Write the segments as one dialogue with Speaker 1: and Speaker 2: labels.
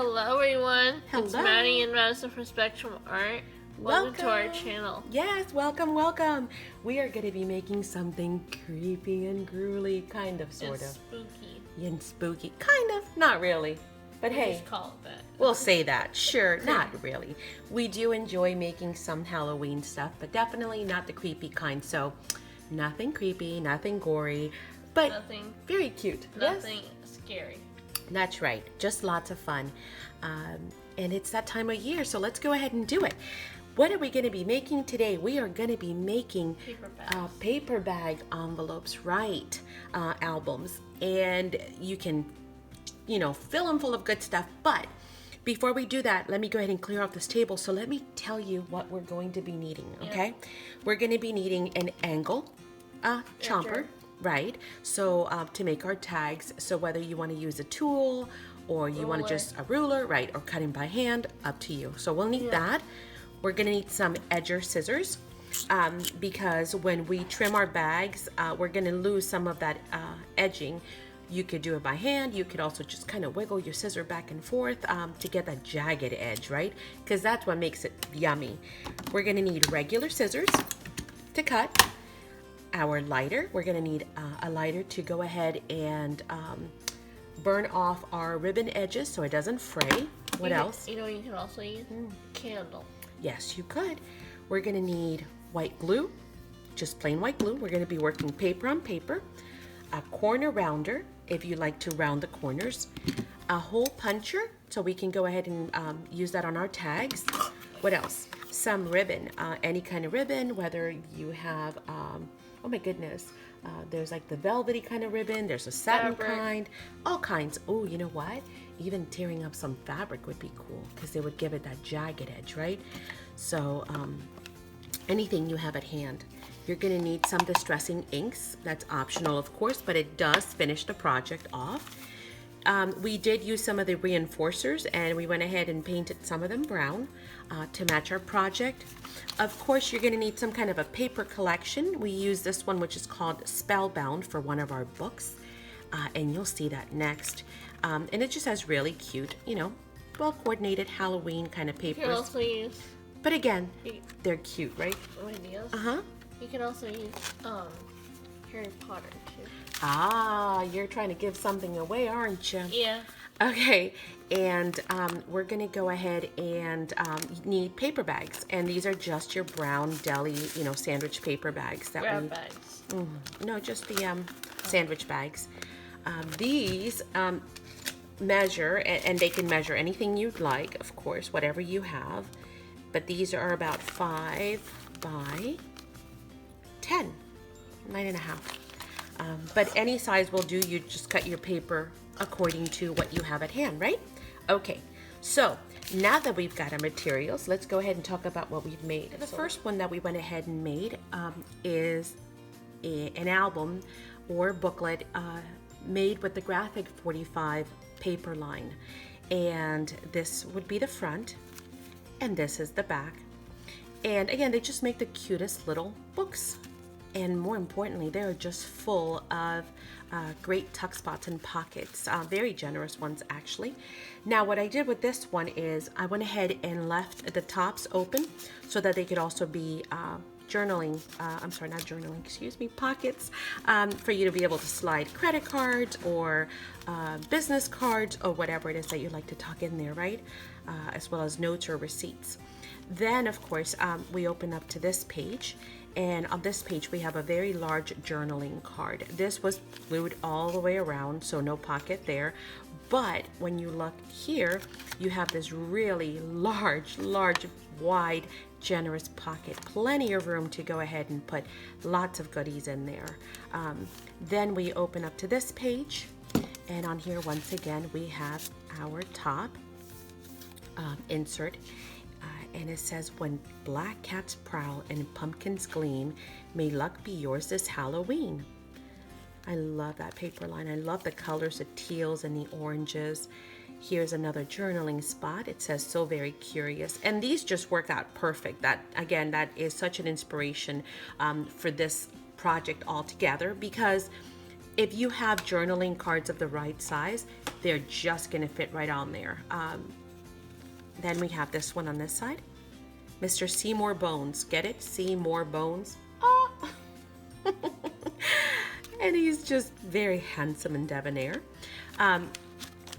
Speaker 1: Hello everyone, it's
Speaker 2: Hello.
Speaker 1: Madi and Madison from Spectrum Art. Welcome to our channel.
Speaker 2: Yes, welcome. We are going to be making something creepy and gruely, kind of, sort
Speaker 1: It's
Speaker 2: of.
Speaker 1: spooky.
Speaker 2: And spooky, kind of, not really. But
Speaker 1: We
Speaker 2: hey,
Speaker 1: just call it that.
Speaker 2: we'll say that. Sure, not really. We do enjoy making some Halloween stuff, but definitely not the creepy kind. So, nothing creepy, nothing gory, but
Speaker 1: Nothing,
Speaker 2: very cute. Yes?
Speaker 1: nothing scary.
Speaker 2: That's right. Just lots of fun. And it's that time of year, so let's go ahead and do it. What are we going to be making today? We are going to be making paper bag envelopes, right? Albums. And you can, fill them full of good stuff. But before we do that, let me go ahead and clear off this table. So let me tell you what we're going to be needing, okay?
Speaker 1: Yep.
Speaker 2: We're going to be needing an angle chomper. Right, so to make our tags, so whether you want to use a tool or you want to just a ruler, right, or cutting by hand, up to you. So we'll need that. We're going to need some edger scissors because when we trim our bags, we're going to lose some of that edging. You could do it by hand. You could also just kind of wiggle your scissor back and forth to get that jagged edge, right? Because that's what makes it yummy. We're going to need regular scissors to cut. Our lighter, we're going to need a lighter to go ahead and burn off our ribbon edges so it doesn't fray. What else?
Speaker 1: You can also use candle.
Speaker 2: Yes, you could. We're going to need white glue, just plain white glue. We're going to be working paper on paper, a corner rounder if you like to round the corners, a hole puncher so we can go ahead and use that on our tags. What else? Some ribbon, any kind of ribbon, whether you have oh my goodness, there's like the velvety kind of ribbon, there's a satin kind, all kinds. Oh, you know what? Even tearing up some fabric would be cool because it would give it that jagged edge, right? So anything you have at hand. You're gonna need some distressing inks. That's optional, of course, but it does finish the project off. We did use some of the reinforcers and we went ahead and painted some of them brown to match our project. Of course, you're going to need some kind of a paper collection. We use this one, which is called Spellbound, for one of our books, and you'll see that next. And it just has really cute, well-coordinated Halloween kind of papers.
Speaker 1: You can also use...
Speaker 2: But again, they're cute, right?
Speaker 1: Ideas.
Speaker 2: Uh-huh.
Speaker 1: You can also use Harry Potter, too.
Speaker 2: Ah, you're trying to give something away, aren't you?
Speaker 1: Yeah.
Speaker 2: Okay, and we're gonna go ahead and need paper bags, and these are just your brown deli, sandwich paper bags that
Speaker 1: Grab bags.
Speaker 2: No, just the sandwich bags. These measure, and they can measure anything you'd like, of course, whatever you have. But these are about 5 by 10, 9.5. But any size will do. You just cut your paper according to what you have at hand, right? Okay, so now that we've got our materials, let's go ahead and talk about what we've made. The first one that we went ahead and made is an album or booklet made with the Graphic 45 paper line. And this would be the front, and this is the back. And again, they just make the cutest little books. And more importantly, they're just full of great tuck spots and pockets, very generous ones actually. Now what I did with this one is I went ahead and left the tops open so that they could also be pockets for you to be able to slide credit cards or business cards or whatever it is that you like to tuck in there, right? As well as notes or receipts. Then of course, we open up to this page. And on this page, we have a very large journaling card. This was glued all the way around, so no pocket there. But when you look here, you have this really large, wide, generous pocket. Plenty of room to go ahead and put lots of goodies in there. Then we open up to this page. And on here, once again, we have our top insert. And it says, when black cats prowl and pumpkins gleam, may luck be yours this Halloween. I love that paper line. I love the colors, the teals and the oranges. Here's another journaling spot. It says, so very curious. And these just work out perfect. That, again, that is such an inspiration for this project altogether, because if you have journaling cards of the right size, they're just gonna fit right on there. Then we have this one on this side. Mr. Seymour Bones, get it? Seymour Bones. Oh. And he's just very handsome and debonair.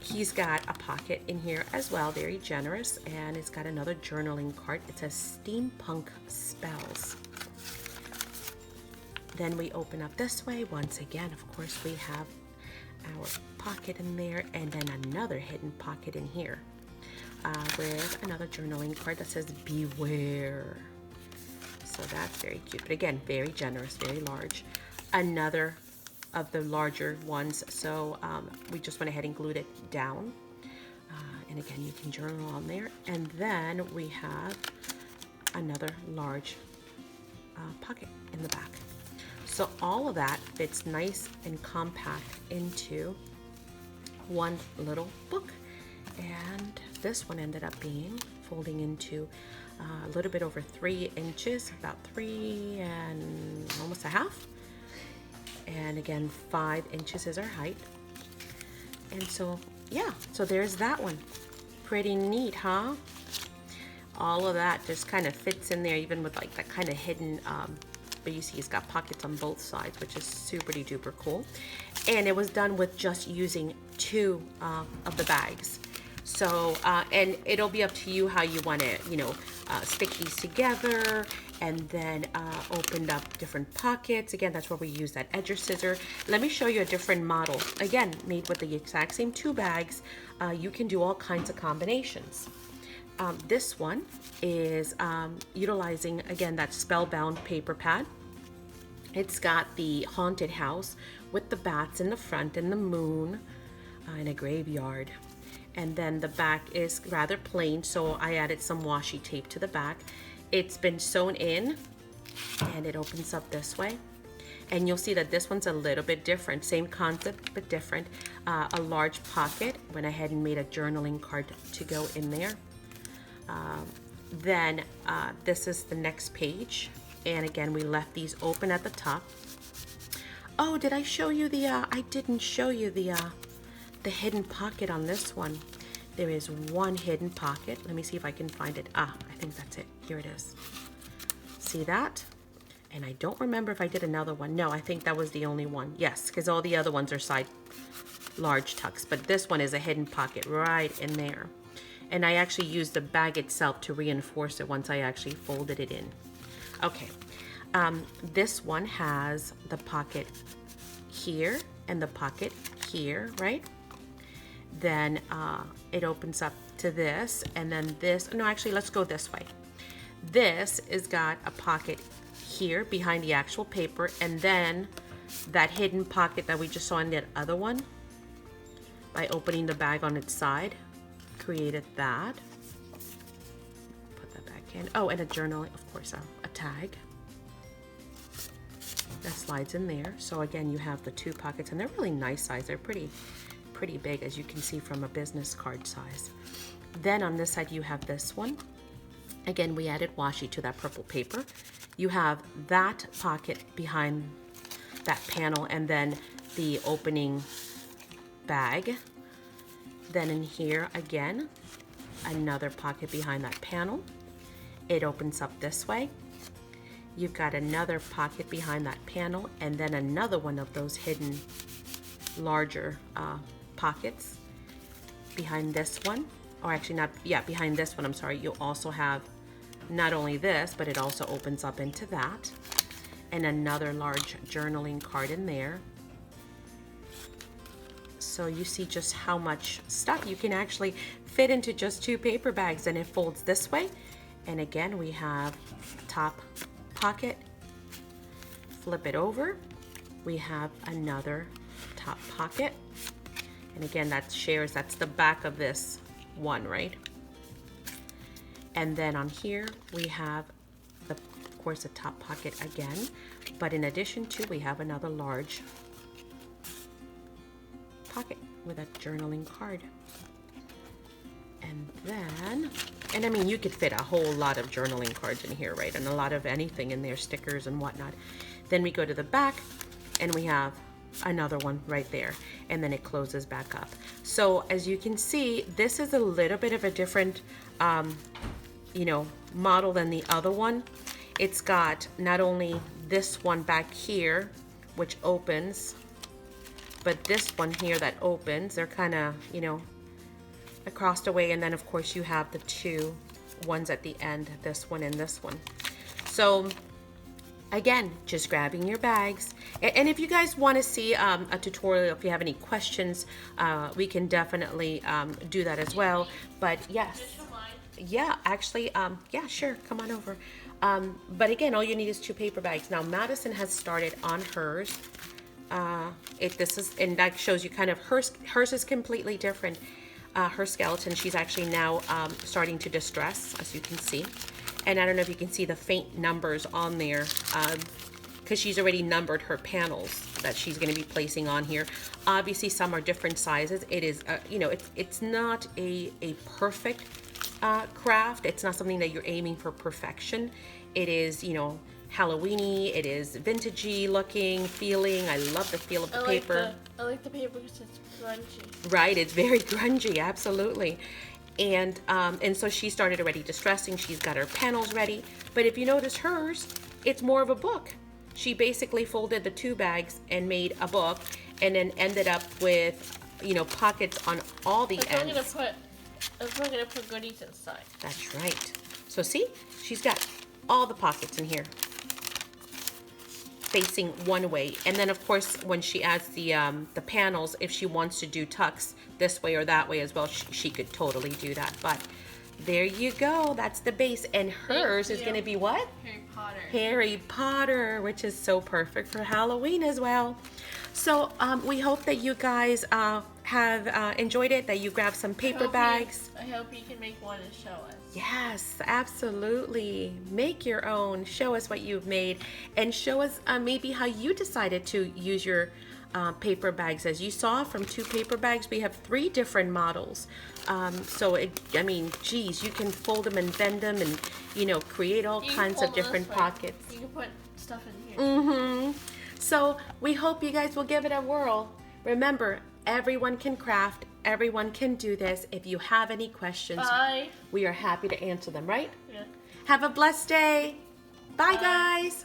Speaker 2: He's got a pocket in here as well, very generous, and it's got another journaling card. It says Steampunk Spells. Then we open up this way. Once again, of course, we have our pocket in there, and then another hidden pocket in here with another journaling card that says Beware. So that's very cute, but again, very generous, very large. Another of the larger ones, so we just went ahead and glued it down. And again, you can journal on there. And then we have another large pocket in the back. So all of that fits nice and compact into one little book. And this one ended up being folding into a little bit over 3 inches, about 3 and almost a half. And again, 5 inches is our height. And so, yeah, so there's that one. Pretty neat, huh? All of that just kind of fits in there, even with like that kind of hidden, but you see it's got pockets on both sides, which is super duper cool. And it was done with just using 2 of the bags. So, and it'll be up to you how you want to, stick these together, and then opened up different pockets. Again, that's where we use that edger scissor. Let me show you a different model. Again, made with the exact same 2 bags. You can do all kinds of combinations. This one is utilizing, again, that spellbound paper pad. It's got the haunted house with the bats in the front and the moon in a graveyard. And then the back is rather plain, so I added some washi tape to the back. It's been sewn in, and it opens up this way. And you'll see that this one's a little bit different. Same concept, but different. A large pocket. Went ahead and made a journaling card to go in there. Then this is the next page. And again, we left these open at the top. Oh, did I show you the, I didn't show you the hidden pocket on this one. There is one hidden pocket. Let me see if I can find it. I think that's it. Here it is. See that? And I don't remember if I did another one. No, I think that was the only one. Yes, because all the other ones are side large tucks, but this one is a hidden pocket right in there. And I actually used the bag itself to reinforce it once I actually folded it in. Okay, this one has the pocket here and the pocket here, right? Then it opens up to this, and then this, no, actually, let's go this way. This has got a pocket here behind the actual paper, and then that hidden pocket that we just saw in that other one, by opening the bag on its side, created that. Put that back in. Oh, and a journal, of course, a tag that slides in there. So again, you have the 2 pockets, and they're really nice size. They're pretty big, as you can see from a business card size. Then on this side, you have this one. Again, we added washi to that purple paper. You have that pocket behind that panel, and then the opening bag. Then in here, again, another pocket behind that panel. It opens up this way. You've got another pocket behind that panel, and then another one of those hidden larger pockets behind this one. Or actually not, yeah, behind this one, I'm sorry. You'll also have not only this, but it also opens up into that. And another large journaling card in there. So you see just how much stuff you can actually fit into just 2 paper bags, and it folds this way. And again, we have top pocket, flip it over. We have another top pocket. And again, that shares, that's the back of this one, right? And then on here, we have, of course, a top pocket again. But in addition to, we have another large pocket with a journaling card. And then, and I mean, you could fit a whole lot of journaling cards in here, right? And a lot of anything in there, stickers and whatnot. Then we go to the back, and we have another one right there, and then it closes back up. So as you can see, this is a little bit of a different you know, model than the other one. It's got not only this one back here which opens, but this one here that opens. They're kind of, you know, across the way, and then of course you have the two ones at the end, this one and this one. So again, just grabbing your bags. And if you guys want to see a tutorial, if you have any questions, we can definitely do that as well. But yes, yeah, actually, yeah, sure, come on over. But again, all you need is 2 paper bags. Now Madison has started on hers. This is, and that shows you kind of hers is completely different. Her skeleton, she's actually now starting to distress, as you can see. And I don't know if you can see the faint numbers on there, because she's already numbered her panels that she's going to be placing on here. Obviously, some are different sizes. It is, you know, it's not a perfect craft. It's not something that you're aiming for perfection. It is, you know, Halloween-y. It is vintagey looking, feeling. I love the feel of the paper.
Speaker 1: I like the paper because it's grungy.
Speaker 2: Right, it's very grungy, absolutely. And so she started already distressing. She's got her panels ready. But if you notice hers, it's more of a book. She basically folded the 2 bags and made a book, and then ended up with, you know, pockets on all the ends.
Speaker 1: I'm gonna put goodies inside.
Speaker 2: That's right. So see, she's got all the pockets in here, facing one way. And then of course, when she adds the panels, if she wants to do tucks this way or that way as well, she could totally do that. But there you go, that's the base. And hers is gonna be what?
Speaker 1: Harry Potter.
Speaker 2: Harry Potter, which is so perfect for Halloween as well. So we hope that you guys have enjoyed it, that you grabbed some paper bags.
Speaker 1: I hope you can make one and show us.
Speaker 2: Yes, absolutely. Make your own. Show us what you've made, and show us maybe how you decided to use your paper bags. As you saw, from 2 paper bags, we have 3 different models. I mean, geez, you can fold them and bend them, and, you know, create all kinds of different pockets.
Speaker 1: You can put stuff in here.
Speaker 2: Mm-hmm. So we hope you guys will give it a whirl. Remember, everyone can craft. Everyone can do this. If you have any questions, we are happy to answer them, right?
Speaker 1: Yeah.
Speaker 2: Have a blessed day. Bye, guys.